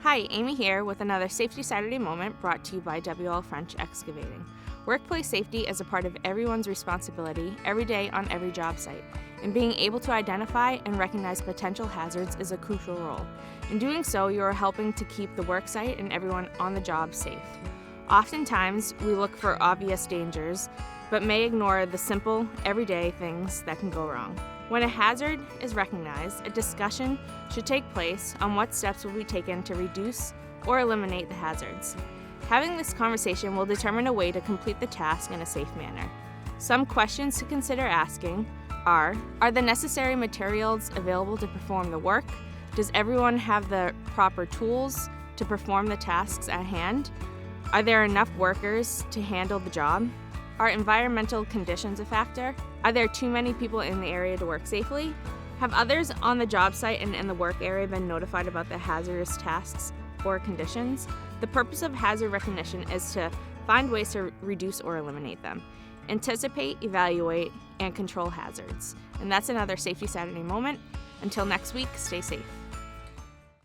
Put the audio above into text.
Hi, Amy here with another Safety Saturday moment brought to you by WLF French Excavating. Workplace safety is a part of everyone's responsibility every day on every job site, and being able to identify and recognize potential hazards is a crucial role. In doing so, you are helping to keep the work site and everyone on the job safe. Oftentimes, we look for obvious dangers, but may ignore the simple, everyday things that can go wrong. When a hazard is recognized, a discussion should take place on what steps will be taken to reduce or eliminate the hazards. Having this conversation will determine a way to complete the task in a safe manner. Some questions to consider asking are the necessary materials available to perform the work? Does everyone have the proper tools to perform the tasks at hand? Are there enough workers to handle the job? Are environmental conditions a factor? Are there too many people in the area to work safely? Have others on the job site and in the work area been notified about the hazardous tasks or conditions? The purpose of hazard recognition is to find ways to reduce or eliminate them, anticipate, evaluate, and control hazards. And that's another Safety Saturday moment. Until next week, stay safe.